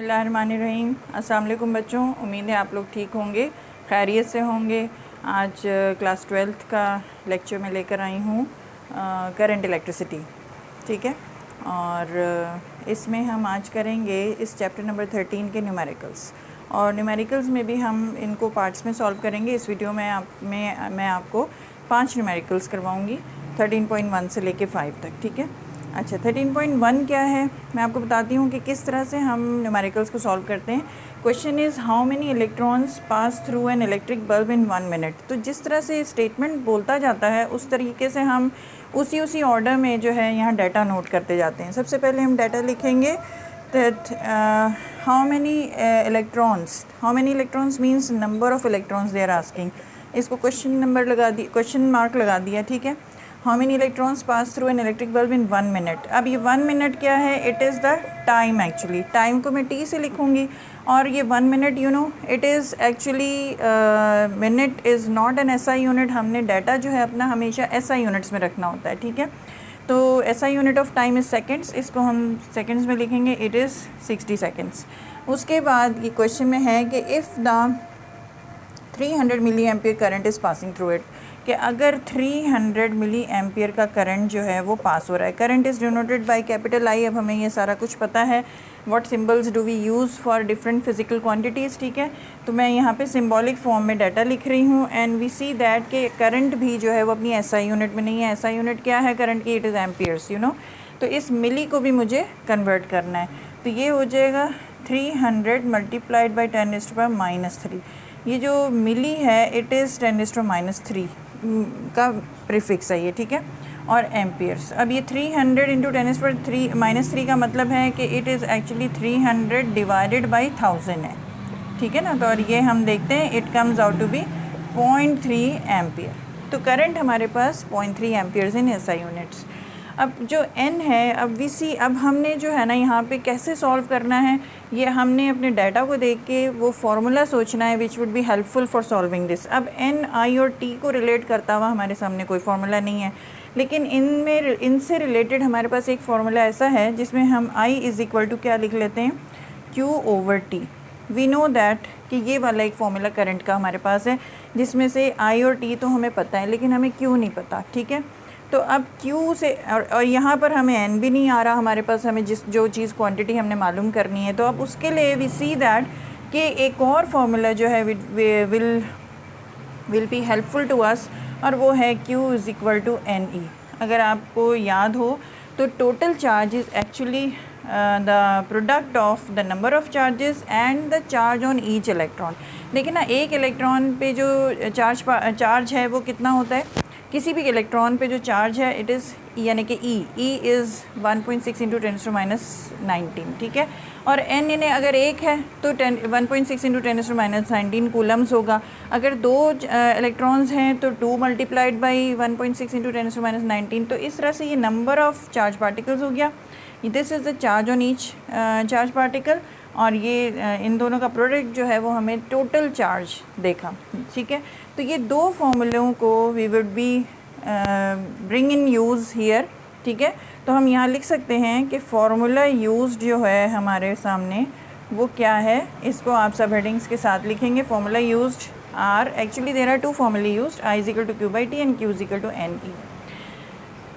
बिस्मिल्लाहिर्रहमानिर्रहीम। अस्सलाम वालेकुम बच्चों, उम्मीद है आप लोग ठीक होंगे, खैरियत से होंगे। आज क्लास 12th का लेक्चर में लेकर आई हूँ करंट इलेक्ट्रिसिटी, ठीक है। और इसमें हम आज करेंगे इस चैप्टर नंबर 13 के न्यूमेरिकल्स, और न्यूमेरिकल्स में भी हम इनको पार्ट्स में सॉल्व करेंगे। इस वीडियो में मैं आपको 5 न्यूमेरिकल्स करवाऊँगी 13.1 से लेके 5 तक, ठीक है। अच्छा, 13.1 क्या है मैं आपको बताती हूँ कि किस तरह से हम न्यूमेरिकल्स को सॉल्व करते हैं। Question is how many electrons pass through an electric bulb in 1 minute. तो जिस तरह से स्टेटमेंट बोलता जाता है उस तरीके से हम उसी ऑर्डर में जो है यहाँ डाटा नोट करते जाते हैं। सबसे पहले हम डाटा लिखेंगे that how many electrons means number of electrons they are asking. इसको क्वेश्चन मार्क लगा दिया, ठीक है। How many electrons pass through an electric bulb in 1 minute. अब ये 1 मिनट क्या है, it is the time. Actually time को मैं टी से लिखूँगी, और ये 1 मिनट it is actually minute is not an SI unit. हमने डाटा जो है अपना हमेशा एसआई यूनिट्स में रखना होता है, ठीक है। तो SI unit of time is seconds, इसको हम सेकेंड्स में लिखेंगे, इट इज़ 60 सेकेंड्स। उसके बाद ये क्वेश्चन में है कि if the 300 milli ampere current is passing through it, कि अगर 300 मिली एम्पियर का करंट जो है वो पास हो रहा है। Current is denoted by capital I. अब हमें ये सारा कुछ पता है, what symbols do we use for different physical quantities, ठीक है। तो मैं यहाँ पे सिंबॉलिक फॉर्म में डाटा लिख रही हूँ, एंड वी सी दैट कि करंट भी जो है वो अपनी एसआई यूनिट में नहीं है। एसआई यूनिट क्या है करंट की, इट इज़ एम्पियर्स, तो इस मिली को भी मुझे कन्वर्ट करना है। तो ये हो जाएगा 300 मल्टीप्लाइड बाई 10⁻³ ये जो मिली है इट इज़ 10⁻³ का प्रीफिक्स है ये, ठीक है। और एम्पियर्स, अब ये 300 इंटू 10⁻³ का मतलब है कि it is actually 300 divided by 1000 है, ठीक है ना। तो और ये हम देखते हैं it comes out to be 0.3 ampere. तो करंट हमारे पास 0.3 एम्पियर्स इन एसआई यूनिट्स। अब जो n है, अब अब हमने जो है ना यहाँ पे कैसे सॉल्व करना है, ये हमने अपने डाटा को देख के वो फार्मूला सोचना है विच would be helpful for solving this. अब n, i और t को रिलेट करता हुआ हमारे सामने कोई फार्मूला नहीं है, लेकिन इनसे रिलेटेड हमारे पास एक फार्मूला ऐसा है जिसमें हम i इज़ इक्वल टू क्या लिख लेते हैं, Q/T। वी नो दैट कि ये वाला एक फार्मूला करंट का हमारे पास है जिसमें से i और t तो हमें पता है, लेकिन हमें Q नहीं पता, ठीक है। तो अब Q से और यहाँ पर हमें n भी नहीं आ रहा हमारे पास, हमें जो चीज़ क्वांटिटी हमने मालूम करनी है। तो अब उसके लिए वी सी दैट कि एक और फार्मूला जो है will be helpful to us, और वो है Q is equal to NE। अगर आपको याद हो तो total charge is actually the product of the number of charges and the charge on each electron. देखिए ना, एक इलेक्ट्रॉन पे जो चार्ज है वो कितना होता है, किसी भी इलेक्ट्रॉन पे जो चार्ज है इट इज़ यानी कि ई इज़ 1.6 इंटू 10⁻19, ठीक है। और n इन्हें अगर एक है तो 1.6 इंटू 10⁻19 कूलम्स होगा। अगर दो इलेक्ट्रॉन्स हैं तो 2 मल्टीप्लाइड बाई 1.6 इंटू 10⁻19। तो इस तरह से ये नंबर ऑफ़ चार्ज पार्टिकल्स हो गया। This is the charge on each charge particle, और ये इन दोनों का प्रोडक्ट जो है वो हमें टोटल चार्ज देखा, ठीक है। तो ये दो फॉर्मूलों को we would be bring in use here, ठीक है। तो हम यहाँ लिख सकते हैं कि फार्मूला यूज़ जो है हमारे सामने वो क्या है, इसको आप सब हेडिंग्स के साथ लिखेंगे। Formula used are actually there are 2 formula used, I is equal to Q/T and Q is equal to NE।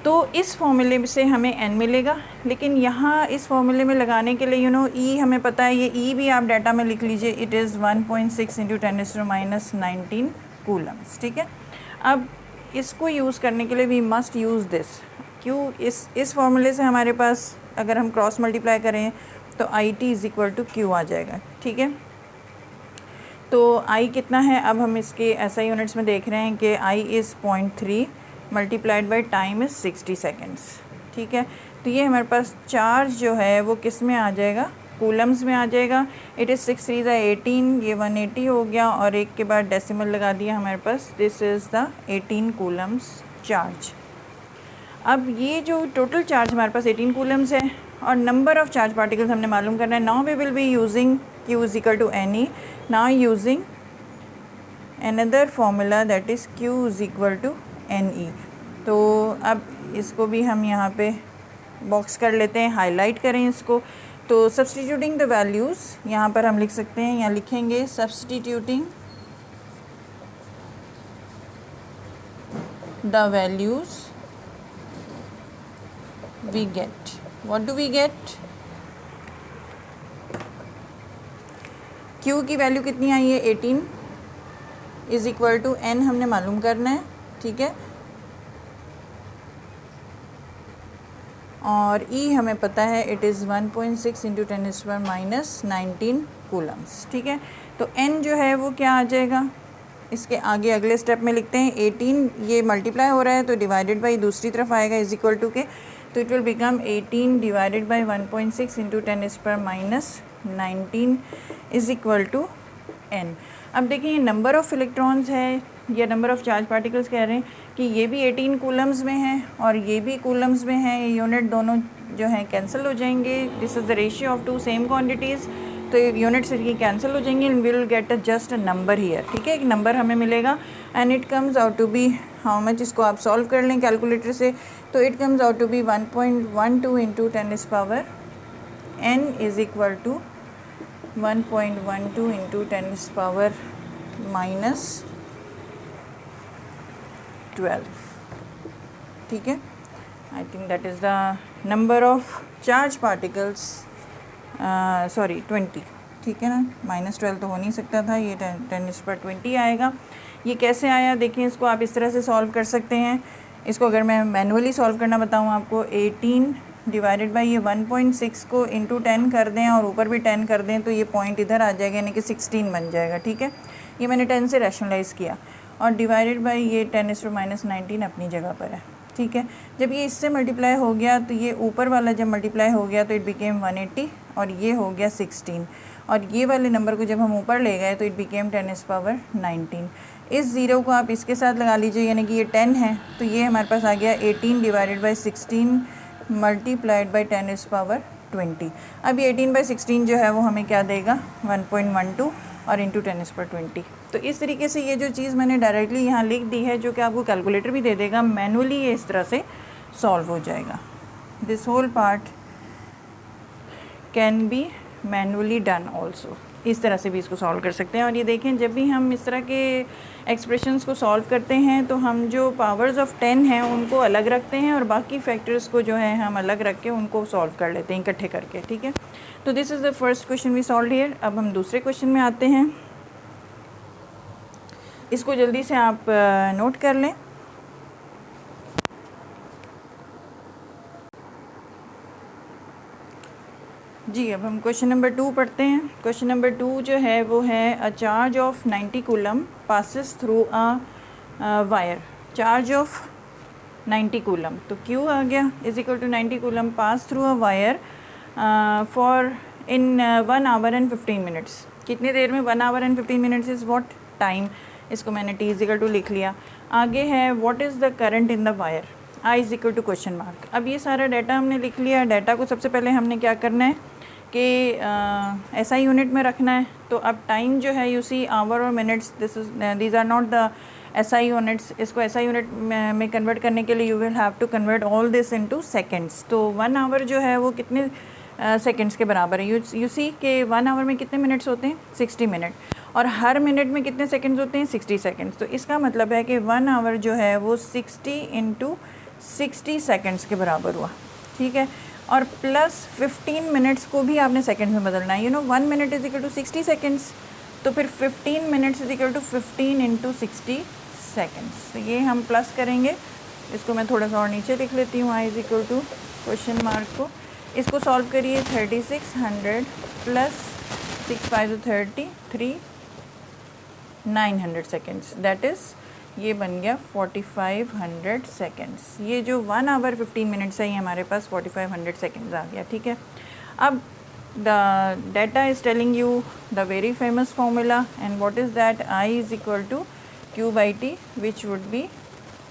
तो इस फॉर्मूले से हमें n मिलेगा, लेकिन यहाँ इस फॉर्मूले में लगाने के लिए E हमें पता है, ये E भी आप डाटा में लिख लीजिए, इट इज़ 1.6 इंटू 10⁻19 कूलम्स, ठीक है। अब इसको यूज़ करने के लिए we must use this Q। इस फॉर्मूले से हमारे पास अगर हम क्रॉस मल्टीप्लाई करें तो IT is equal to Q आ जाएगा, ठीक है। तो I कितना है, अब हम इसके SI यूनिट्स में देख रहे हैं कि I is 0.3 multiplied by time is 60 seconds, ठीक है। तो ये हमारे पास चार्ज जो है वो किस में आ जाएगा, कूलम्स में आ जाएगा। इट इज़ 6 3 18, ये 180 हो गया, और एक के बाद डेसिमल लगा दिया हमारे पास, this is the 18 coulombs charge. अब ये जो टोटल चार्ज हमारे पास 18 कूलम्स है, और नंबर ऑफ़ चार्ज पार्टिकल्स हमने मालूम करना है। Now we will be using Q is equal to NE, now using another formula that is Q is equal to NE। तो अब इसको भी हम यहाँ पे बॉक्स कर लेते हैं, हाईलाइट करें इसको। तो सब्सटीट्यूटिंग द वैल्यूज़ यहाँ पर हम लिख सकते हैं, यहाँ लिखेंगे substituting the values we get, what do we get, Q की वैल्यू कितनी आई है 18 इज़ इक्वल टू N हमने मालूम करना है, ठीक है, और E हमें पता है इट इज़ 1.6 इंटू 10⁻⁻19 कूलम्स, ठीक है। तो N जो है वो क्या आ जाएगा, इसके आगे अगले स्टेप में लिखते हैं 18, ये मल्टीप्लाई हो रहा है तो डिवाइडेड बाई दूसरी तरफ आएगा इज़ इक्वल टू के, तो it will become 18 divided by 1.6 into 10⁻⁻19 is equal to N। अब देखिए ये नंबर ऑफ़ इलेक्ट्रॉन्स है या नंबर ऑफ़ चार्ज पार्टिकल्स कह रहे हैं कि ये भी 18 कूलम्स में है और ये भी कूलम्स में है, ये यूनिट दोनों जो हैं कैंसिल हो जाएंगे, this is the ratio of two same quantities, तो यूनिट से ये कैंसिल हो जाएंगे and we will get just a number here, ठीक है, एक नंबर हमें मिलेगा and it comes out to be how much, इसको आप सॉल्व कर लें कैलकुलेटर से, तो it comes out to be 1.12 into 10⁻n is equal to 1.12 into 10⁻⁻12, ठीक है। I think that is the number of charge particles, sorry 20, ठीक है ना, -12 तो हो नहीं सकता था, ये 10⁻20 आएगा। ये कैसे आया देखिए, इसको आप इस तरह से सॉल्व कर सकते हैं, इसको अगर मैं मैनुअली सॉल्व करना बताऊँ आपको, 18 डिवाइडेड बाई ये 1.6 को इंटू 10 कर दें और ऊपर भी 10 कर दें तो ये पॉइंट इधर आ जाएगा, यानी कि 16 बन जाएगा, ठीक है। ये मैंने 10 से रैशनलाइज़ किया और डिवाइडेड बाई ये 10⁻⁻19 अपनी जगह पर है, ठीक है। जब ये इससे मल्टीप्लाई हो गया तो ये ऊपर वाला जब मल्टीप्लाई हो गया तो इट बिकेम 180 और ये हो गया 16, और ये वाले नंबर को जब हम ऊपर ले गए तो इट बिकेम 10⁻19। इस ज़ीरो को आप इसके साथ लगा लीजिए, यानी कि ये 10 है तो ये हमारे पास आ गया 18 डिवाइडेड बाई 16 मल्टीप्लाइड बाई 10⁻20। अब ये 18/16 जो है वो हमें क्या देगा, 1.12 और इंटू 10⁻20। तो इस तरीके से ये जो चीज़ मैंने डायरेक्टली यहाँ लिख दी है, जो कि आपको कैलकुलेटर भी दे देगा, मैनुअली ये इस तरह से सॉल्व हो जाएगा। This whole part can be manually done also, इस तरह से भी इसको सॉल्व कर सकते हैं। और ये देखें, जब भी हम इस तरह के एक्सप्रेशंस को सॉल्व करते हैं तो हम जो पावर्स ऑफ 10 हैं उनको अलग रखते हैं और बाकी फैक्टर्स को जो है हम अलग रख के उनको सॉल्व कर लेते हैं इकट्ठे करके, ठीक है। तो this is the first question we solve here. अब हम दूसरे क्वेश्चन में आते हैं, इसको जल्दी से आप नोट कर लें। जी, अब हम क्वेश्चन नंबर 2 पढ़ते हैं। क्वेश्चन नंबर 2 जो है वो है a charge of 90 coulomb passes through a wire, charge of 90 coulomb, तो Q आ गया is equal to 90 coulomb pass through a wire for in 1 hour and 15 minutes. कितनी देर में, 1 hour and 15 minutes is what time, इसको मैंने T is equal to लिख लिया। आगे है what is the current in the wire, I is equal to question mark. अब ये सारा डाटा हमने लिख लिया। डाटा को सबसे पहले हमने क्या करना है कि SI यूनिट में रखना है। तो अब टाइम जो है यू सी आवर और minutes, these are not the SI units. इसको SI यूनिट में कन्वर्ट करने के लिए you will have to convert all this into seconds. तो 1 आवर जो है वो कितने सेकंड्स के बराबर है, यू सी कि 1 आवर में कितने मिनट्स होते हैं, 60 मिनट, और हर मिनट में कितने सेकंड्स होते हैं, 60 सेकंड्स। तो इसका मतलब है कि 1 आवर जो है वो 60 इंटू 60 सेकंड्स के बराबर हुआ, ठीक है। और प्लस 15 मिनट्स को भी आपने सेकंड्स में बदलना है। 1 minute is equal to 60 seconds, तो फिर 15 minutes is equal to 15 into 60 seconds. तो ये हम प्लस करेंगे, इसको मैं थोड़ा सा और नीचे लिख लेती हूँ, I is equal to question mark को। इसको सॉल्व करिए, 3600 प्लस 6 5 30 3 900 सेकेंड्स, दैट इज़ ये बन गया 4500 सेकेंड्स। ये जो 1 आवर 15 मिनट्स है ये हमारे पास 4500 सेकेंड्स आ गया, ठीक है। अब the data is telling you the very famous formula, and what is that, I is equal to Q/T which would be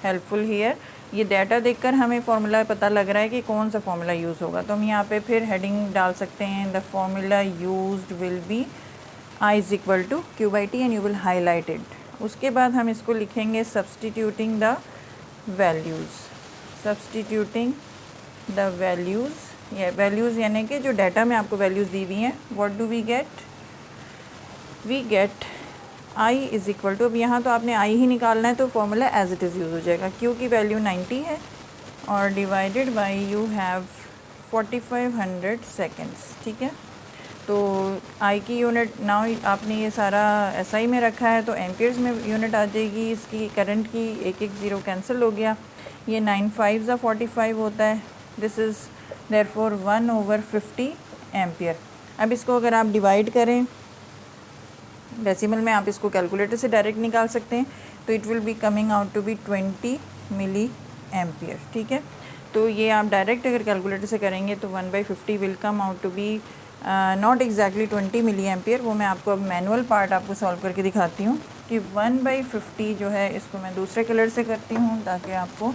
helpful here. ये डाटा देखकर हमें फार्मूला पता लग रहा है कि कौन सा फार्मूला यूज़ होगा, तो हम यहाँ पे फिर हेडिंग डाल सकते हैं, the formula used will be I is equal to Q/T and you will highlight it. उसके बाद हम इसको लिखेंगे substituting the values, substituting the values ये वैल्यूज़ यानी कि जो डाटा में आपको वैल्यूज़ दी हुई हैं, what do we get, we get I is equal to, अब यहाँ तो आपने I ही निकालना है तो formula as it is use हो जाएगा, Q की वैल्यू 90 है और divided by you have 4500 seconds, ठीक है। तो I की यूनिट नाउ आपने ये सारा SI में रखा है तो एम्पियर्स में यूनिट आ जाएगी, इसकी करंट की एक एक ज़ीरो कैंसिल हो गया, ये 9 5 45 होता है, दिस इज़ देयरफॉर 1/50 एम्पियर। अब इसको अगर आप डिवाइड करें डेसिमल में, आप इसको कैलकुलेटर से डायरेक्ट निकाल सकते हैं, तो it will be coming out to be 20 milli ampere, ठीक है। तो ये आप डायरेक्ट अगर कैलकुलेटर से करेंगे तो 1/50 will come out to be not exactly 20 milli ampere. वो मैं आपको अब मैनुअल पार्ट आपको सॉल्व करके दिखाती हूँ कि 1/50 जो है इसको मैं दूसरे कलर से करती हूँ ताकि आपको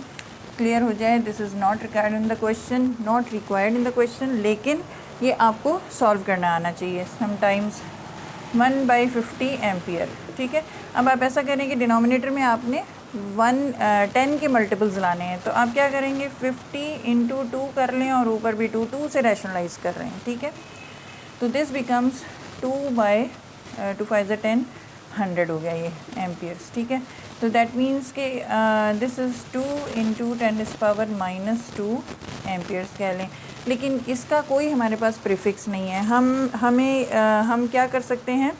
क्लियर हो जाए। This is not required in the question, not required in the question, लेकिन ये आपको सॉल्व करना आना चाहिए समटाइम्स। 1/50 एम्पियर, ठीक है। अब आप ऐसा करें कि डिनोमिनेटर में आपने 10 के मल्टीपल्स लाने हैं, तो आप क्या करेंगे 50 इंटू 2 कर लें और ऊपर भी 2 से रैशनलाइज कर रहे हैं, ठीक है। तो दिस बिकम्स 2 5 10 100 हो गया ये एम्पियर्स, ठीक है। तो दैट मीन्स के दिस इज़ 2 इंटू 10⁻⁻2 एम्पियर्स कह लें, लेकिन इसका कोई हमारे पास प्रीफिक्स नहीं है। हम क्या कर सकते हैं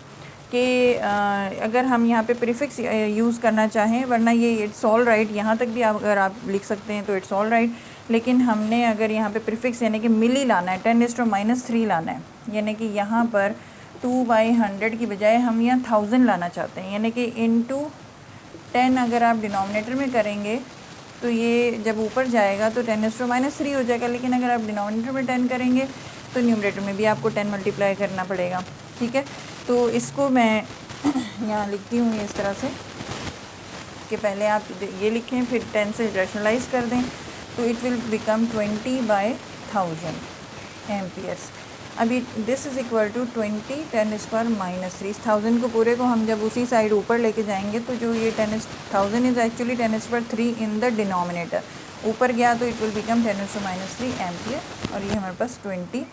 कि अगर हम यहाँ पे प्रीफिक्स यूज़ करना चाहें, वरना ये इट्स ऑल राइट, यहाँ तक भी अगर आप लिख सकते हैं तो इट्स ऑल राइट, लेकिन हमने अगर यहाँ पे प्रीफिक्स यानी कि मिली लाना है, 10⁻³ लाना है, यानी कि यहाँ पर 2/100 की बजाय हम यहाँ 1000 लाना चाहते हैं, यानी कि इंटू 10 अगर आप डिनोमिनेटर में करेंगे तो ये जब ऊपर जाएगा तो 10⁻³ हो जाएगा, लेकिन अगर आप डिनोमिनेटर में 10 करेंगे तो न्यूमरेटर में भी आपको 10 मल्टीप्लाई करना पड़ेगा, ठीक है। तो इसको मैं यहाँ लिखती हूँ इस तरह से कि पहले आप ये लिखें फिर 10 से रैशनलाइज कर दें, तो इट विल बिकम 20/1000 एम्पियर्स। अभी दिस इज़ इक्वल टू 20 10⁻³ 1000 को पूरे को हम जब उसी साइड ऊपर लेके जाएंगे तो जो ये 10,000 is actually 10⁻³ in the denominator, ऊपर गया तो इट विल बिकम 10⁻³ एम्पियर, और ये हमारे पास 20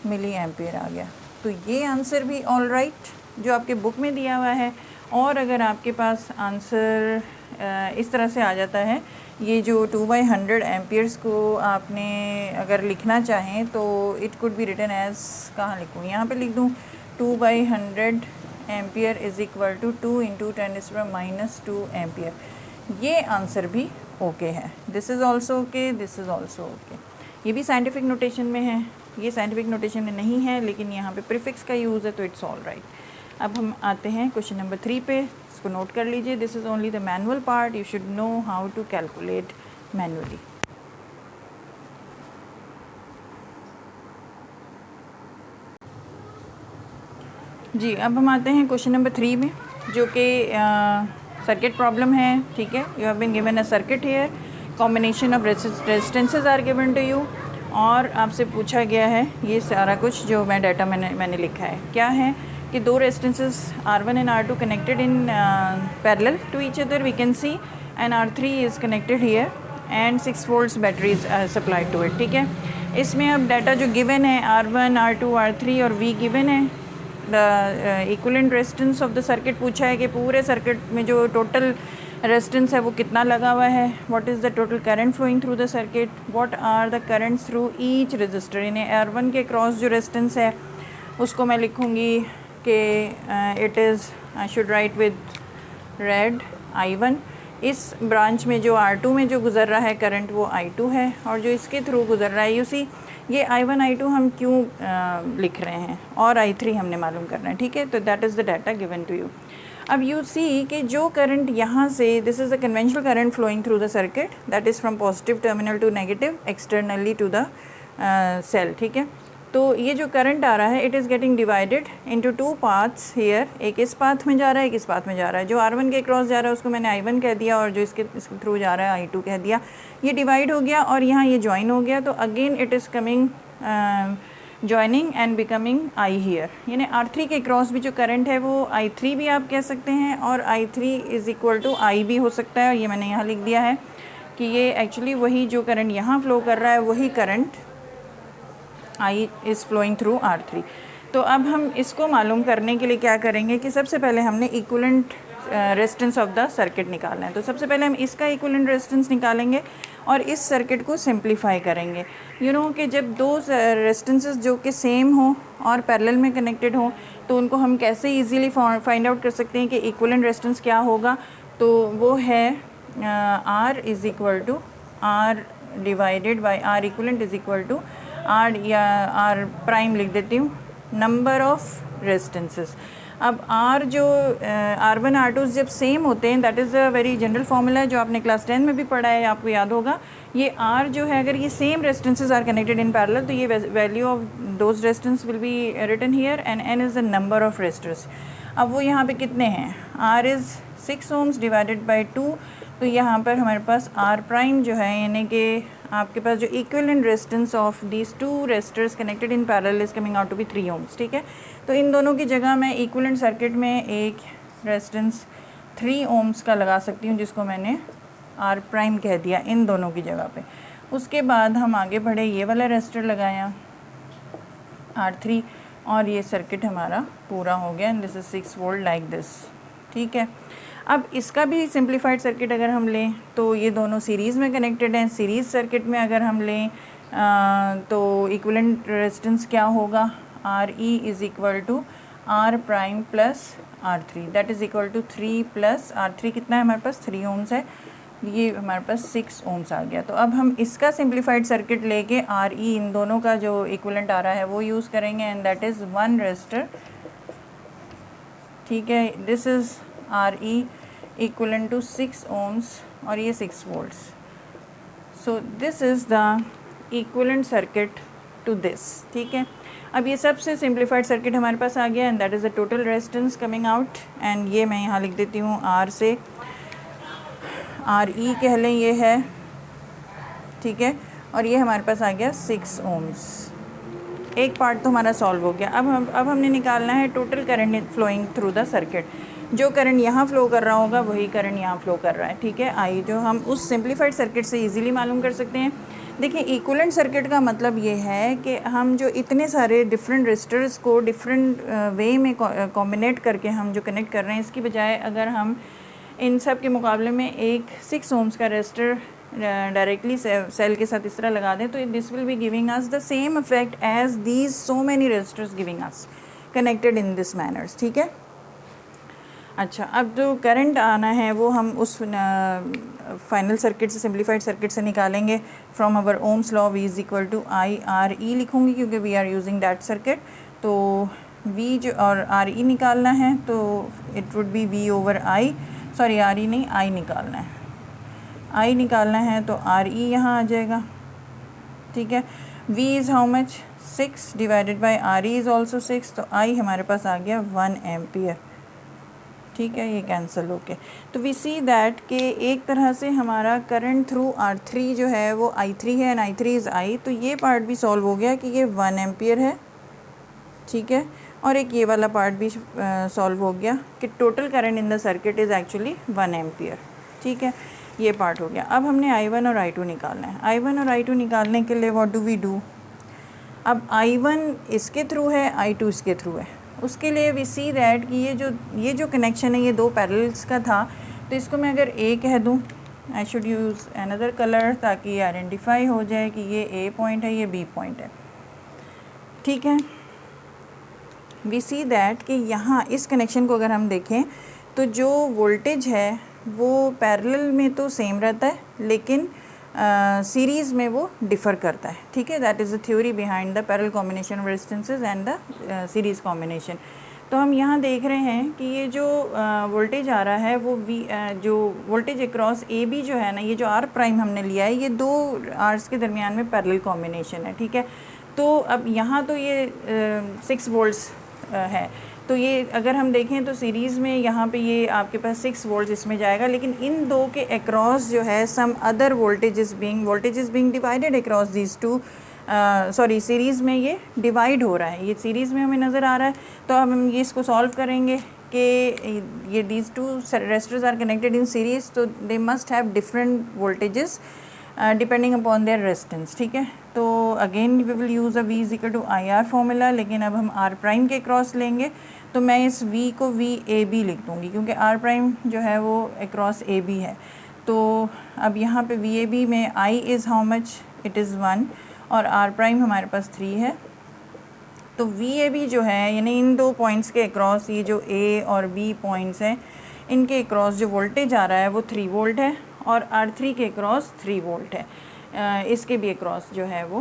मिली एम्पियर आ गया। तो ये आंसर भी ऑल राइट जो आपके बुक में दिया हुआ है। और अगर आपके पास आंसर इस तरह से आ जाता है, ये जो 2/100 एम्पियर्स को आपने अगर लिखना चाहें तो it could be written as, कहाँ लिखूँ, यहाँ पे लिख दूँ 2/100 ampere is equal to 2 into 10⁻² ampere. ये आंसर भी ओके है। This is also okay, this is also okay. ये भी साइंटिफिक नोटेशन में है, ये साइंटिफिक नोटेशन में नहीं है, लेकिन यहाँ पे प्रीफिक्स का यूज़ है तो इट्स ऑल राइट। अब हम आते हैं क्वेश्चन नंबर 3 पे, इसको नोट कर लीजिए। This is only the manual part, you should know how to calculate manually. जी, अब हम आते हैं क्वेश्चन नंबर 3 में, जो कि सर्किट प्रॉब्लम है, ठीक है। You have been given a circuit here, combination of resistances are given to you, और आपसे पूछा गया है ये सारा कुछ जो मैं डाटा मैंने लिखा है। क्या है कि दो resistances R1 and R2 connected in parallel to each other, we can see, and R3 is connected here and 6 volts battery is supplied to it, ठीक है। इसमें अब डाटा जो गिवन है R1 R2 R3 और V गिवन है, the equivalent resistance of the circuit पूछा है कि पूरे सर्किट में जो टोटल रेजिस्टेंस है वो कितना लगा हुआ है, what is the total current flowing through the circuit, what are the currents through each resistor. यानी R1 के क्रॉस जो रेजिस्टेंस है उसको मैं लिखूँगी कि it is, I should write with red I1। इस ब्रांच में जो R2 में जो गुज़र रहा है करंट वो I2 है, और जो इसके थ्रू गुज़र रहा है, यू सी ये I1 I2 हम क्यों लिख रहे हैं, और I3 हमने मालूम करना है, ठीक है। तो that is the data given to you. अब यू सी कि जो करंट यहाँ से, this is the conventional current flowing through the circuit, that is from positive terminal to negative externally to the cell, ठीक है। तो ये जो करंट आ रहा है it is getting divided into 2 paths here, एक इस पाथ में जा रहा है, एक इस पाथ में जा रहा है। जो R1 के क्रॉस जा रहा है उसको मैंने I1 कह दिया, और जो इसके थ्रू जा रहा है I2 कह दिया। ये डिवाइड हो गया और यहाँ ये ज्वाइन हो गया, तो again it is coming joining and becoming I here. यानी R3 के क्रॉस भी जो करंट है वो I3 भी आप कह सकते हैं, और I3 is equal to I भी हो सकता है। और ये मैंने यहाँ लिख दिया है कि ये एक्चुअली वही जो करंट यहाँ फ़्लो कर रहा है वही current I is flowing through R3। तो अब हम इसको मालूम करने के लिए क्या करेंगे कि सबसे पहले हमने equivalent resistance of the circuit निकालना है। तो सबसे पहले हम इसका इक्विवेलेंट रेजिस्टेंस निकालेंगे और इस सर्किट को सिंप्लीफाई करेंगे। कि जब दो रेजिस्टेंसेस जो कि सेम हो और पैरेलल में कनेक्टेड हो तो उनको हम कैसे इजीली फाइंड आउट कर सकते हैं कि इक्विवेलेंट रेजिस्टेंस क्या होगा। तो वो है R is equal to R divided by R equivalent is equal to R या R प्राइम लिख देती हूँ, नंबर ऑफ रेजिस्टेंसेस। अब R जो R1 R2 जब सेम होते हैं, that is a very general formula है जो आपने क्लास 10 में भी पढ़ा है, आपको याद होगा। ये R जो है, अगर ये same resistances are connected in parallel तो ये value of those resistance will be written here and N is the number of resistors. अब वो यहाँ पे कितने हैं, R is 6 ohms divided by 2, तो यहाँ पर हमारे पास R प्राइम जो है, यानी कि आपके पास जो equivalent resistance of these two resistors connected in parallel is coming out to be 3 ohms। ठीक है, तो इन दोनों की जगह मैं इक्विवेलेंट सर्किट में एक रेजिस्टेंस 3 ohms का लगा सकती हूँ, जिसको मैंने R प्राइम कह दिया इन दोनों की जगह पे। उसके बाद हम आगे बढ़े, ये वाला रेजिस्टर लगाया R3 और ये सर्किट हमारा पूरा हो गया and this is 6 volt like this. ठीक है, अब इसका भी सिंप्लीफाइड सर्किट अगर हम लें तो ये दोनों सीरीज़ में कनेक्टेड हैं। सीरीज़ सर्किट में अगर हम लें तो इक्विवेलेंट रेजिस्टेंस क्या होगा, R E is equal to R prime plus R3, that is equal to 3 plus R3 कितना है हमारे पास 3 ohms है, ये हमारे पास 6 ohms आ गया। तो अब हम इसका सिंप्लीफाइड सर्किट लेके आर ई इन दोनों का जो इक्विवेलेंट आ रहा है वो यूज़ करेंगे एंड दैट इज़ 1 रेजिस्टर। ठीक है, this is R E equivalent to 6 ohms और ये 6 volts। So this is the equivalent circuit to this. ठीक है, अब ये सबसे सिंप्लीफाइड सर्किट हमारे पास आ गया and that is the total resistance coming out and ये मैं यहाँ लिख देती हूँ R से, आर ई कह लें ये है। ठीक है, और ये हमारे पास आ गया 6 ohms। एक पार्ट तो हमारा सॉल्व हो गया। अब हमने निकालना है total current flowing through the circuit. जो करंट यहाँ फ्लो कर रहा होगा वही करंट यहाँ फ्लो कर रहा है। ठीक है, आई जो हम उस सिंप्लीफाइड सर्किट से इजीली मालूम कर सकते हैं। देखिए, इक्विवेलेंट सर्किट का मतलब ये है कि हम जो इतने सारे डिफरेंट रेजिस्टर्स को डिफरेंट वे में कॉम्बिनेट करके हम जो कनेक्ट कर रहे हैं, इसकी बजाय अगर हम इन सब के मुकाबले में एक 6 ohms का रेजिस्टर डायरेक्टली सेल के साथ इस तरह लगा दें तो this will be giving us the same effect as these so many resistors giving us connected in this manners. ठीक है, अच्छा, अब जो करंट आना है वो हम उस फाइनल सर्किट से, सिंप्लीफाइड सर्किट से निकालेंगे from our Ohm's law. V is equal to I R E लिखूँगी क्योंकि we are using that circuit. तो V जो और आर ई निकालना है तो it would be V over I, sorry R E नहीं, आई निकालना है। आई निकालना है तो आर ई यहाँ आ जाएगा। ठीक है, V is how much 6 divided by are E is also 6, तो आई हमारे पास आ गया 1 एम्पियर। ठीक है, ये कैंसिल होके तो वी सी दैट कि एक तरह से हमारा करंट थ्रू R3 जो है वो I3 है एंड I3 इज़ I, तो ये पार्ट भी सॉल्व हो गया कि ये 1 एम्पियर है। ठीक है, और एक ये वाला पार्ट भी सॉल्व हो गया कि total current in the circuit is actually 1 ampere. ठीक है, ये पार्ट हो गया। अब हमने I1 और I2 निकालना है। I1 और I2 निकालने के लिए व्हाट डू वी डू, अब I1 इसके थ्रू है, I2 इसके थ्रू है। उसके लिए वी सी दैट कि ये जो कनेक्शन है ये दो पैरेलल्स का था, तो इसको मैं अगर A कह दूँ, I should use another colour ताकि ये आइडेंटिफाई हो जाए कि ये A पॉइंट है, ये B पॉइंट है। ठीक है, वी सी दैट कि यहाँ इस कनेक्शन को अगर हम देखें तो जो वोल्टेज है वो पैरेलल में तो सेम रहता है लेकिन सीरीज़ में वो डिफ़र करता है। ठीक है, that is the theory behind the parallel combination of resistances and the series combination. तो हम यहाँ देख रहे हैं कि ये जो वोल्टेज आ रहा है वो जो वोल्टेज अक्रॉस ए बी जो है ना, ये जो आर प्राइम हमने लिया है, ये दो आर्स के दरमियान में पैरेलल कॉम्बिनेशन है। ठीक है, तो अब यहाँ तो ये 6 volts है, तो ये अगर हम देखें तो सीरीज़ में यहाँ पे ये आपके पास 6 volts इसमें जाएगा, लेकिन इन दो के अक्रॉस जो है some other voltage is being divided across these two, sorry series में ये डिवाइड हो रहा है, ये सीरीज़ में हमें नज़र आ रहा है। तो अब हम ये इसको सॉल्व करेंगे कि ये these two resistors are connected in series, तो they must have different voltages depending upon their resistance. ठीक है, तो again we will use a v is equal to I R formula, लेकिन अब हम r प्राइम के क्रॉस लेंगे तो मैं इस v को v a b लिख दूँगी क्योंकि r प्राइम जो है वो अक्रॉस a b है। तो अब यहाँ पे v a b में i is how much, it is 1 और r प्राइम हमारे पास 3 है। तो v a b जो है यानी इन दो पॉइंट्स के अक्रॉस, ये जो a और b पॉइंट्स हैं इनके अक्रॉस जो वोल्टेज आ रहा है वो 3 वोल्ट है और R3 के अक्रॉस 3 वोल्ट है। इसके भी अक्रॉस जो है वो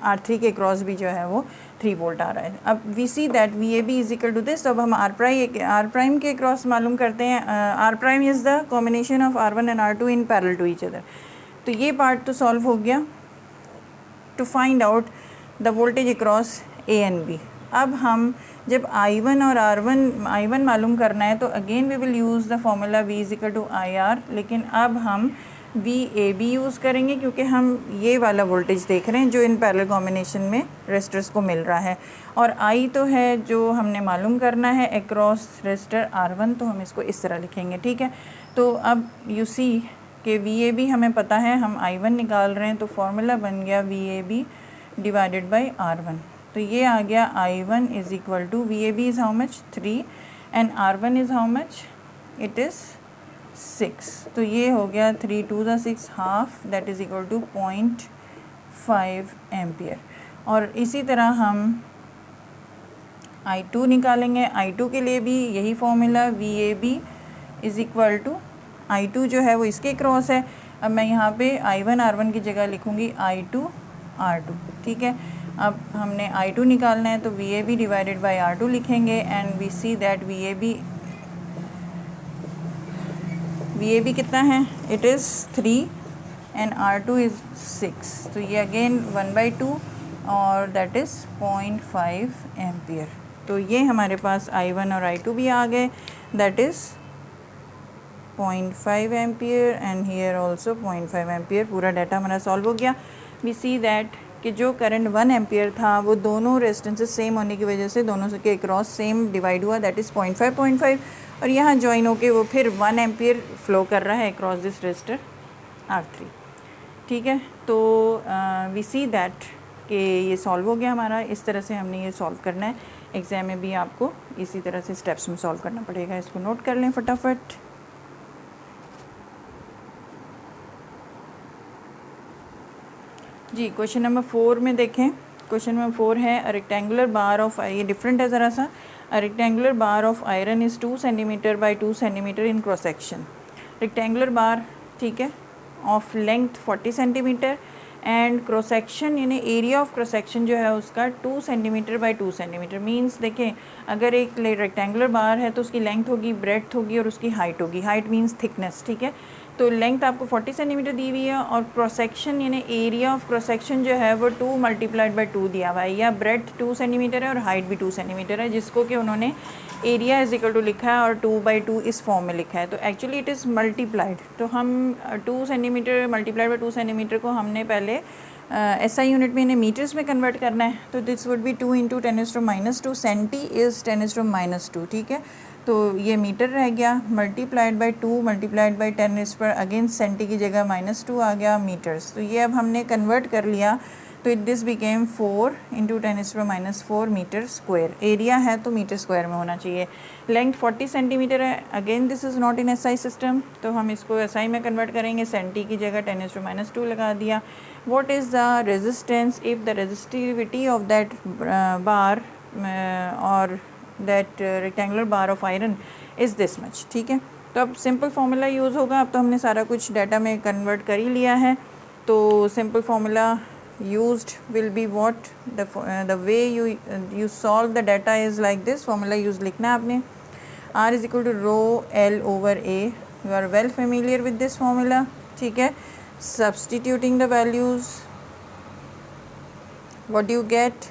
R3 के अक्रॉस भी जो है वो 3 वोल्ट आ रहा है। अब we see that V A B is equal to this. तो अब हम आर प्राइम के अक्रॉस मालूम करते हैं। R prime is the combination of R1 and R2 in parallel to each other. तो ये पार्ट तो सॉल्व हो गया। To find out the voltage across A and B, अब हम जब I1 और I1 मालूम करना है तो again we will use the formula V is equal to I R, लेकिन अब हम VAB यूज़ करेंगे क्योंकि हम ये वाला वोल्टेज देख रहे हैं जो इन पैरेलल कॉम्बिनेशन में रेजिस्टर्स को मिल रहा है। और I तो है जो हमने मालूम करना है अक्रॉस रेजिस्टर R1, तो हम इसको इस तरह लिखेंगे, ठीक है। तो अब यू सी कि VAB हमें पता है, हम I1 निकाल रहे हैं तो फार्मूला बन गया VAB डिवाइडेड बाई R1। तो ये आ गया I1 is equal to VAB is how much 3 and R1 is how much, it is 6। तो ये हो गया 3 2 ज़ा 6 half, that is equal to 0.5 ampere. और इसी तरह हम I2 निकालेंगे। I2 के लिए भी यही formula VAB is equal to, I2 जो है वो इसके क्रॉस है। अब मैं यहाँ पे I1 R1 की जगह लिखूँगी I2 R2, ठीक है। अब हमने I2 निकालना है तो VAB डिवाइडेड बाई R2 लिखेंगे and we see that VAB कितना है, it is 3 and R2 is 6। तो ये अगेन 1/2 और दैट इज़ 0.5 एम्पियर। तो ये हमारे पास I1 और I2 भी आ गए, that is 0.5 ampere and here also 0.5 ampere. पूरा डाटा हमारा सॉल्व हो गया। वी सी दैट कि जो करंट 1 एम्पियर था वो दोनों रेजिस्टेंसेस सेम होने की वजह से दोनों के अक्रॉस सेम डिवाइड हुआ, दैट इज़ 0.5 और यहाँ जॉइन होके वो फिर 1 एम्पियर फ्लो कर रहा है अक्रॉस दिस रेजिस्टर R3, ठीक है। तो वी सी दैट कि ये सॉल्व हो गया हमारा। इस तरह से हमने ये सॉल्व करना है। एग्ज़ाम में भी आपको इसी तरह से स्टेप्स में सॉल्व करना पड़ेगा। इसको नोट कर लें फटाफट। जी, क्वेश्चन नंबर 4 में देखें। क्वेश्चन नंबर 4 है अ रेक्टेंगुलर बार ऑफ, ये डिफरेंट है ज़रा सा। A rectangular bar of iron is 2 centimetre by 2 centimetre in cross section. Rectangular bar, ठीक है, of length 40 centimetre and cross section यानी एरिया ऑफ क्रॉस सेक्शन जो है उसका 2 सेंटीमीटर बाई 2 सेंटीमीटर। मीन्स देखें, अगर एक रेक्टेंगुलर बार है तो उसकी लेंथ होगी, ब्रेड्थ होगी और उसकी हाइट होगी। हाइट मीन्स थिकनेस, ठीक है। तो लेंथ आपको 40 सेंटीमीटर दी हुई है और क्रॉस सेक्शन यानी एरिया ऑफ क्रॉस सेक्शन जो है वो 2 मल्टीप्लाइड बाई 2 दिया हुआ है, या ब्रेड्थ 2 सेंटीमीटर है और हाइट भी 2 सेंटीमीटर है, जिसको कि उन्होंने एरिया इज इक्वल टू लिखा है और 2/2 इस फॉर्म में लिखा है। तो एक्चुअली इट इज़ मल्टीप्लाइड। तो हम 2 सेंटीमीटर मल्टीप्लाइड बाई 2 सेंटीमीटर को हमने पहले SI यूनिट में इन्हें मीटर्स में कन्वर्ट करना है। तो this would be 2 × 10⁻²। Centi is 10⁻², ठीक है। तो ये मीटर रह गया, मल्टीप्लाइड बाई 2 मल्टीप्लाइड बाई 10 पर अगेन सेंटी की जगह -2 आ गया मीटर्स। तो ये अब हमने कन्वर्ट कर लिया तो this became 4 × 10⁻⁴ metre square. Area है तो मीटर स्क्वायर में होना चाहिए। लेंथ 40 सेंटीमीटर है। Again this is not in SI system, तो हम इसको SI में कन्वर्ट करेंगे। सेंटी की जगह 10⁻² लगा दिया। What is the resistance if the resistivity of that bar और that rectangular bar of iron is this much, ठीक है। तो अब सिंपल फार्मूला यूज़ होगा। अब तो हमने सारा कुछ डाटा में कन्वर्ट कर ही लिया है। तो simple formula used will be what, the way you solve the data is like this. formula use लिखना है आपने। R is equal to rho L over A. You are well familiar with this formula, ठीक है। substituting the values, what do you get?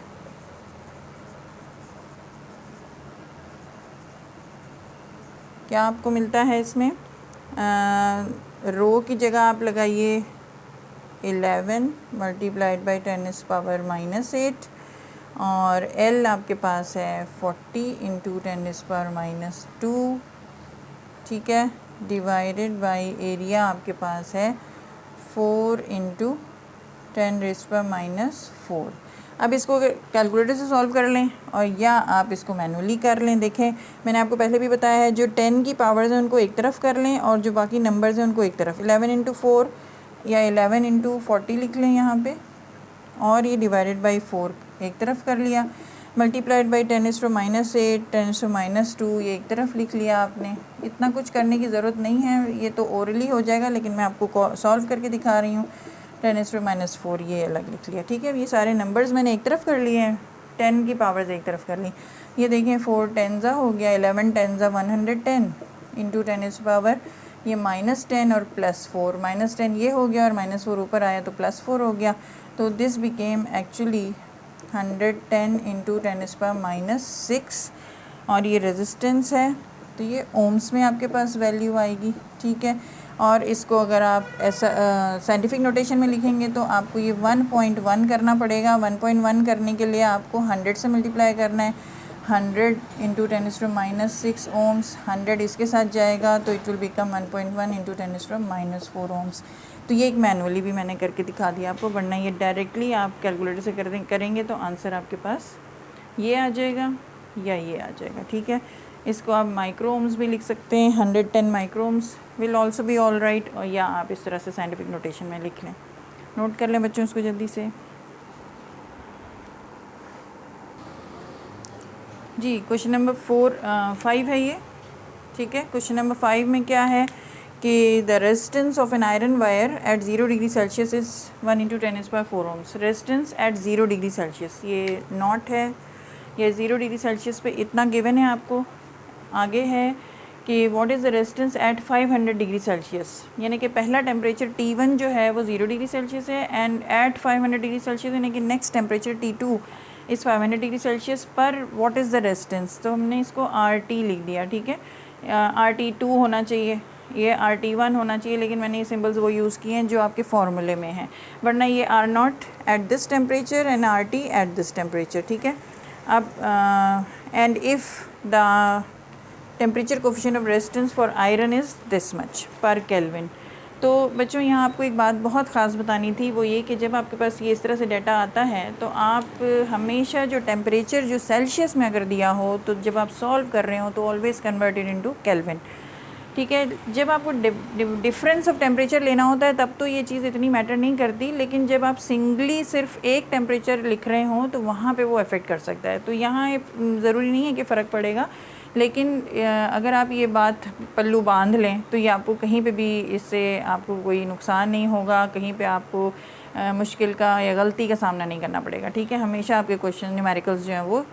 क्या आपको मिलता है इसमें? रो की जगह आप लगाइए 11 मल्टीप्लाइड बाई 10⁻⁻8 और L आपके पास है 40 × 10⁻², ठीक है, डिवाइडेड बाई एरिया आपके पास है 4 × 10⁻⁴। अब इसको कैलकुलेटर से सॉल्व कर लें और या आप इसको मैनुअली कर लें। देखें मैंने आपको पहले भी बताया है, जो 10 की पावर्स हैं उनको एक तरफ कर लें और जो बाकी नंबर्स हैं उनको एक तरफ। 11 × 4 या 11 × 40 लिख लें यहाँ पे, और ये डिवाइडेड बाई 4 एक तरफ कर लिया, मल्टीप्लाइड बाई 10⁻⁸, 10⁻², ये एक तरफ लिख लिया आपने। इतना कुछ करने की ज़रूरत नहीं है, ये तो ओरली हो जाएगा, लेकिन मैं आपको सॉल्व करके दिखा रही हूँ। 10⁻⁴ ये अलग लिख लिया, ठीक है। ये सारे नंबर्स मैंने एक तरफ कर लिए हैं, 10 की पावर्स एक तरफ कर ली। ये देखें 4 10 हो गया, 11 10 110 इंटू 10⁻, ये -10 और +4, -10 ये हो गया और -4 ऊपर आया तो +4 हो गया। तो दिस बिकेम एक्चुअली 110 इंटू 10⁻⁻6, और ये रेजिस्टेंस है, तो ये ओम्स में आपके पास वैल्यू आएगी, ठीक है। और इसको अगर आप ऐसा साइंटिफिक नोटेशन में लिखेंगे तो आपको ये 1.1 करना पड़ेगा। 1.1 करने के लिए आपको 100 से मल्टीप्लाई करना है। 100 इंटू 10⁻⁻6 ओम्स, 100 इसके साथ जाएगा तो it will become 1.1 into 10⁻⁴ ohms. तो ये एक मैनुअली भी मैंने करके दिखा दिया आपको, वरना ये डायरेक्टली आप कैलकुलेटर से करेंगे तो आंसर आपके पास ये आ जाएगा या ये आ जाएगा, ठीक है। इसको आप माइक्रो ओम्स भी लिख सकते हैं, 110 micro ohms will also be all right, और या आप इस तरह से साइंटिफिक नोटेशन में लिख लें। नोट कर लें बच्चों इसको जल्दी से। जी क्वेश्चन नंबर 5 है ये, ठीक है। क्वेश्चन नंबर 5 में क्या है कि the resistance of an iron wire at 0 degree Celsius is 1 × 10⁻⁴ ohms. Resistance at 0 degree Celsius, ये नॉट है, ये 0 डिग्री सेल्सियस पे इतना गिवन है आपको। आगे है कि what is the resistance at 500 degree Celsius, यानी कि पहला टेम्परेचर T1 जो है वो 0 डिग्री सेल्सियस है, एंड एट 500 डिग्री सेल्सियस यानी कि नेक्स्ट टेम्परेचर T2 इस 500 डिग्री सेल्सियस पर व्हाट इज़ द रेजिस्टेंस। तो हमने इसको RT लिख दिया, ठीक है। RT2 होना चाहिए, ये RT1 होना चाहिए, लेकिन मैंने ये सिंबल्स वो यूज़ किए हैं जो आपके फार्मूले में हैं, वरना ये R0 at this temperature and RT at this temperature, ठीक है। अब and if the temperature coefficient of resistance for iron is this much पर केल्विन। तो बच्चों यहाँ आपको एक बात बहुत ख़ास बतानी थी, वो ये कि जब आपके पास ये इस तरह से डाटा आता है तो आप हमेशा जो टेम्परेचर जो सेल्सियस में अगर दिया हो तो जब आप सॉल्व कर रहे हो तो ऑलवेज़ कन्वर्टेड इनटू केल्विन, ठीक है। जब आपको डिफरेंस ऑफ टेम्परेचर लेना होता है तब तो ये चीज़ इतनी मैटर नहीं करती, लेकिन जब आप सिंगली सिर्फ एक टेम्परेचर लिख रहे हों तो वहाँ पे वो अफेक्ट कर सकता है। तो यहाँ ज़रूरी नहीं है कि फ़र्क पड़ेगा, लेकिन अगर आप ये बात पल्लू बांध लें तो ये आपको कहीं पे भी इससे आपको कोई नुकसान नहीं होगा, कहीं पे आपको मुश्किल का या गलती का सामना नहीं करना पड़ेगा, ठीक है। हमेशा आपके क्वेश्चन न्यूमेरिकल्स जो हैं वो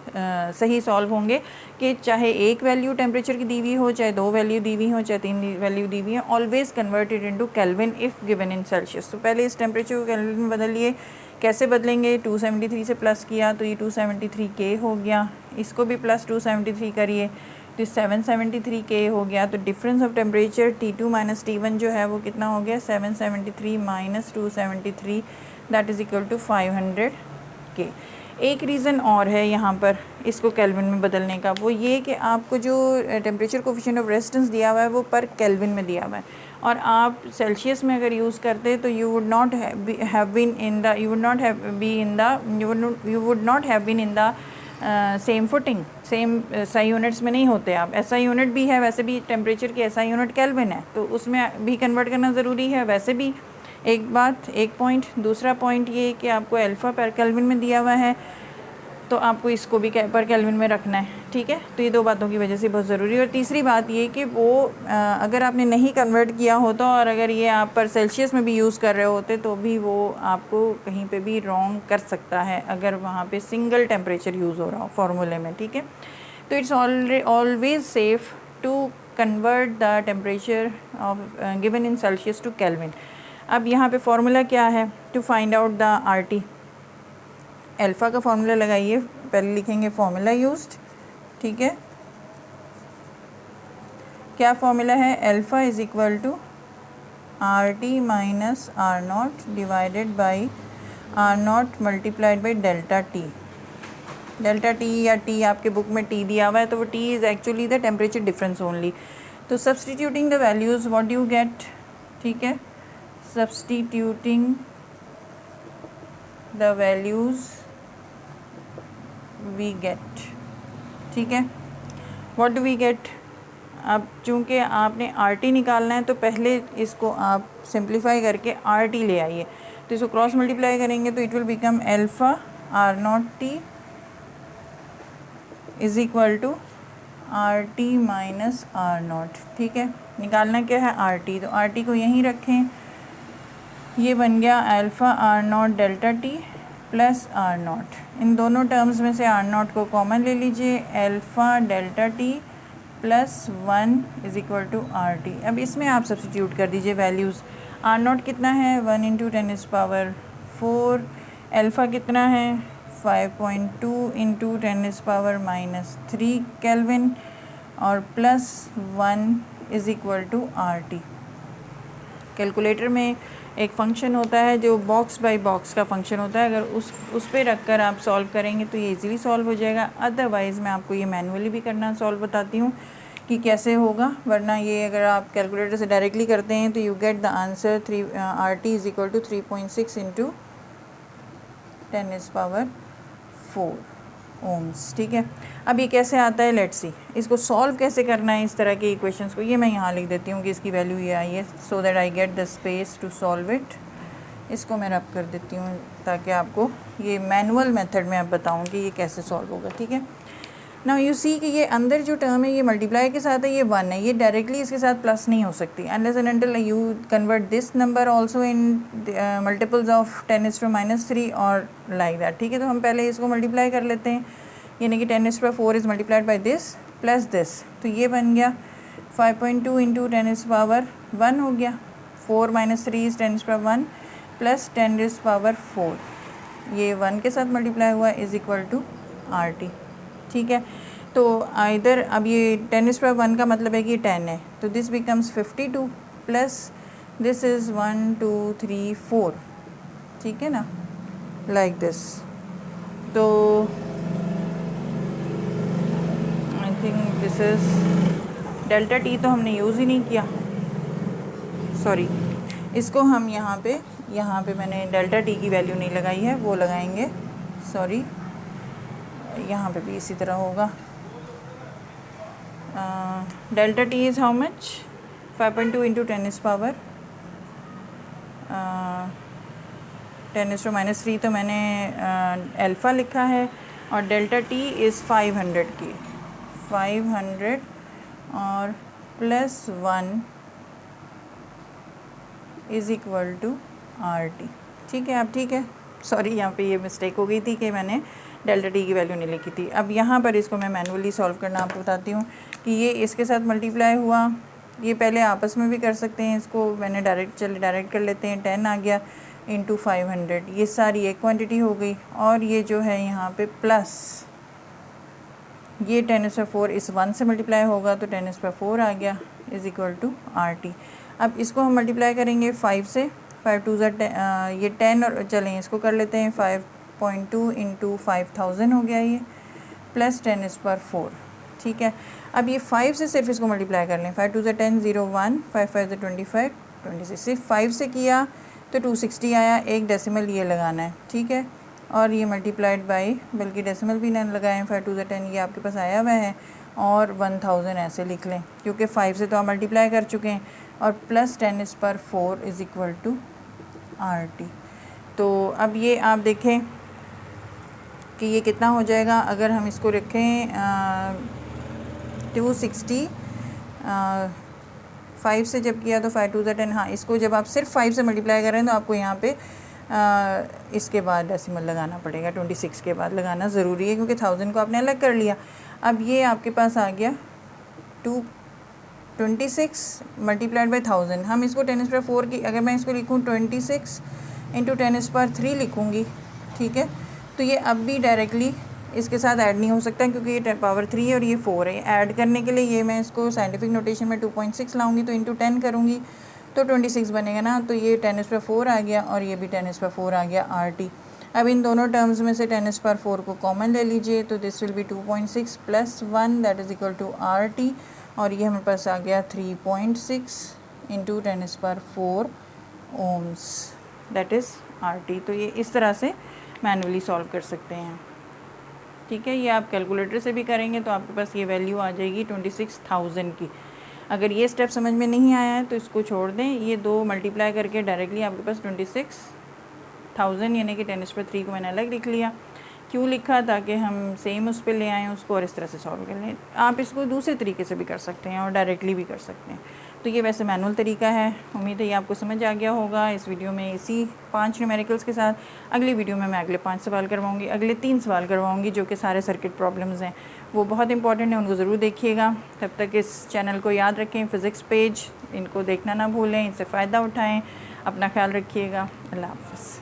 सही सॉल्व होंगे, कि चाहे एक वैल्यू टेम्परेचर की दी हुई हो, चाहे 2 वैल्यू दी हुई हो, चाहे 3 वैल्यू दी हुई है, always converted into kelvin if given in Celsius. तो पहले इस टेम्परेचर को केल्विन में बदलिए। कैसे बदलेंगे, 273 से प्लस किया तो ये 273 K हो गया, इसको भी प्लस 273 करिए तो 773 K हो गया। तो difference of temperature T2 minus T1 जो है वो कितना हो गया, 773 minus 273, that is equal to 500 K। एक रीज़न और है यहाँ पर इसको केल्विन में बदलने का, वो ये कि आपको जो टेम्परेचर कोफिशिएंट ऑफ रेजिस्टेंस दिया हुआ है वो पर केल्विन में दिया हुआ है, और आप सेल्सियस में अगर यूज़ करते तो you would not have been in the same footing, same SI units में नहीं होते आप। SI यूनिट भी है, वैसे भी टेम्परेचर की SI यूनिट केल्विन है, तो उसमें भी कन्वर्ट करना ज़रूरी है। वैसे भी एक बात, एक पॉइंट। दूसरा पॉइंट ये कि आपको अल्फ़ा पर केल्विन में दिया हुआ है तो आपको इसको भी पर केल्विन में रखना है, ठीक है। तो ये 2 बातों की वजह से बहुत ज़रूरी है। और तीसरी बात ये कि वो अगर आपने नहीं कन्वर्ट किया होता और अगर ये आप पर सेल्सियस में भी यूज़ कर रहे होते तो भी वो आपको कहीं पे भी रॉन्ग कर सकता है अगर वहाँ पे सिंगल टेम्परेचर यूज़ हो रहा हो फार्मूले में, ठीक है। तो it's always safe to convert the temperature of given in Celsius to Kelvin. अब यहाँ पे फार्मूला क्या है, to find out the RT। Alpha का फार्मूला लगाइए, पहले लिखेंगे फार्मूला यूज्ड, ठीक है। क्या फार्मूला है, alpha is equal to RT minus R0 divided by R0 multiplied by delta T। Delta T या T आपके बुक में T दिया हुआ है तो वो T is actually the temperature difference only. तो substituting the values what you get, ठीक है। Substituting the values we get. ठीक है, व्हाट डू वी गेट? अब चूँकि आपने आर टी निकालना है तो पहले इसको आप सिंप्लीफाई करके आर टी ले आइए। तो इसको क्रॉस मल्टीप्लाई करेंगे तो it will become alpha R not T is equal to R T minus R not. ठीक है, निकालना क्या है? R T. तो आर टी को यहीं रखें, ये बन गया alpha R not delta T plus R not. इन दोनों टर्म्स में से आर नॉट को कॉमन ले लीजिए, alpha delta T plus 1 is equal to R T. अब इसमें आप सब्सटीट्यूट कर दीजिए वैल्यूज़। आर नॉट कितना है? 1 इंटू 10⁻⁴। अल्फ़ा कितना है? 5.2 इंटू 10⁻³ केल्विन और plus 1 is equal to R T. Calculator में एक फ़ंक्शन होता है जो बॉक्स बाय बॉक्स का फ़ंक्शन होता है, अगर उस पे रख कर आप सॉल्व करेंगे तो ये इजीली सॉल्व हो जाएगा। अदरवाइज़ मैं आपको ये मैनुअली भी करना सॉल्व बताती हूँ कि कैसे होगा, वरना ये अगर आप कैलकुलेटर से डायरेक्टली करते हैं तो you get the answer R T is equal to 3.6 into 10⁻⁴ ohms. ठीक है, अब ये कैसे आता है? Let's see. इसको सॉल्व कैसे करना है इस तरह के इक्वेशंस को, ये मैं यहाँ लिख देती हूँ कि इसकी वैल्यू ये आई है, so that I get the space to solve it. इसको मैं रब कर देती हूँ ताकि आपको ये मैनुअल मेथड में अब बताऊँ कि ये कैसे सॉल्व होगा। ठीक है, नाउ यू सी कि ये अंदर जो टर्म है ये मल्टीप्लाई के साथ है, ये 1 है, ये डायरेक्टली इसके साथ प्लस नहीं हो सकती unless and until you convert this number also in multiples of 10⁻³ और लाइक दैट। ठीक है, तो हम पहले इसको मल्टीप्लाई कर लेते हैं, यानी कि 10⁻⁴ is multiplied by this plus this, तो ये बन गया 5.2 इंटू 10⁻⁴ हो गया। 4 - 3 इज़ 10⁻⁴ प्लस 10⁻⁴, ये 1 के साथ मल्टीप्लाई हुआ is equal to R T. ठीक है, तो इधर अब ये 10⁻⁴ का मतलब है कि 10 है, तो this becomes 52 plus this is 1 2 3 4। ठीक है ना, लाइक दिस। तो I think this is delta T तो हमने यूज़ ही नहीं किया, सॉरी। इसको हम यहाँ पे मैंने डेल्टा टी की वैल्यू नहीं लगाई है, वो लगाएंगे, सॉरी। यहाँ पे भी इसी तरह होगा। Delta T is how much? 5.2 into 10⁻⁻³ तो मैंने अल्फ़ा लिखा है, और डेल्टा टी इज़ 500 की 500 और plus 1 is equal to R T. ठीक है, अब ठीक है, सॉरी यहाँ पे ये मिस्टेक हो गई थी कि मैंने डेल्टा टी की वैल्यू नहीं लिखी थी। अब यहाँ पर इसको मैं मैनुअली सॉल्व करना आपको बताती हूँ कि ये इसके साथ मल्टीप्लाई हुआ, ये पहले आपस में भी कर सकते हैं, इसको मैंने डायरेक्ट कर लेते हैं। 10 आ गया इंटू 500, ये सारी एक क्वांटिटी हो गई, और ये जो है यहाँ पे प्लस ये 10⁻⁴ इस 1 से मल्टीप्लाई होगा तो 10⁻⁴ आ गया is equal to R T. अब इसको हम मल्टीप्लाई करेंगे 5 से, 5 2 ये 10, और चलें इसको कर लेते हैं 5.2 इंटू 5000 हो गया ये, प्लस 10⁻⁴। ठीक है, अब ये 5 से सिर्फ इसको मल्टीप्लाई कर लें, 5 2 10 0 1 5 5 25 26, सिर्फ 5 से किया तो 260 आया, एक डेसिमल ये लगाना है। ठीक है, और ये मल्टीप्लाइड बाई, बल्कि डेसिमल भी ना लगाएं, 5 2 10 ये आपके पास आया हुआ है, और 1000 ऐसे लिख लें क्योंकि 5 से तो आप मल्टीप्लाई कर चुके हैं, और plus 10⁻⁴ is equal to R T. तो अब ये आप देखें कि ये कितना हो जाएगा अगर हम इसको रखें 260, 5 से जब किया तो 5 2 10, हाँ, इसको जब आप सिर्फ 5 से मल्टीप्लाई करें तो आपको यहाँ पे इसके बाद डेसिमल लगाना पड़ेगा, 26 के बाद लगाना ज़रूरी है क्योंकि 1000 को आपने अलग कर लिया। अब ये आपके पास आ गया 226 मल्टीप्लाइड बाई 1000। हम इसको 10⁻⁴ की, अगर मैं इसको लिखूँ 26 इंटू 10⁻³ लिखूँगी, ठीक है, तो ये अब भी डायरेक्टली इसके साथ ऐड नहीं हो सकता क्योंकि ये पावर 3 है और ये 4 है। ऐड करने के लिए ये मैं इसको साइंटिफिक नोटेशन में 2.6 लाऊंगी तो इंटू 10 करूँगी तो 26 बनेगा ना, तो ये 10⁻⁴ आ गया और ये भी 10⁻⁴ आ गया आर टी। अब इन दोनों टर्म्स में से 10⁻⁴ को कॉमन ले लीजिए तो this will be 2.6 plus 1 that is equal to R T, और ये हमारे पास आ गया 3.6 into 10⁻⁴ ohms that is R T. तो ये इस तरह से मैनुअली सॉल्व कर सकते हैं। ठीक है, ये आप कैलकुलेटर से भी करेंगे तो आपके पास ये वैल्यू आ जाएगी 26,000 की। अगर ये स्टेप समझ में नहीं आया है तो इसको छोड़ दें, ये 2 मल्टीप्लाई करके डायरेक्टली आपके पास 26,000 यानी कि 10⁻³ को मैंने अलग लिख लिया। क्यों लिखा? ताकि हम सेम उस पर ले आएँ उसको और इस तरह से सॉल्व कर लें। आप इसको दूसरे तरीके से भी कर सकते हैं और डायरेक्टली भी कर सकते हैं। तो ये वैसे मैनुअल तरीका है। उम्मीद है ये आपको समझ आ गया होगा। इस वीडियो में इसी 5 न्यूमेरिकल्स के साथ अगली वीडियो में मैं अगले 5 सवाल करवाऊँगी, अगले 3 सवाल करवाऊँगी जो कि सारे सर्किट प्रॉब्लम्स हैं, वो बहुत इंपॉर्टेंट है, उनको ज़रूर देखिएगा। तब तक इस चैनल को याद रखें, फ़िज़िक्स पेज इनको देखना ना भूलें, इनसे फ़ायदा उठाएँ। अपना ख्याल रखिएगा। अल्लाह हाफ़िज़।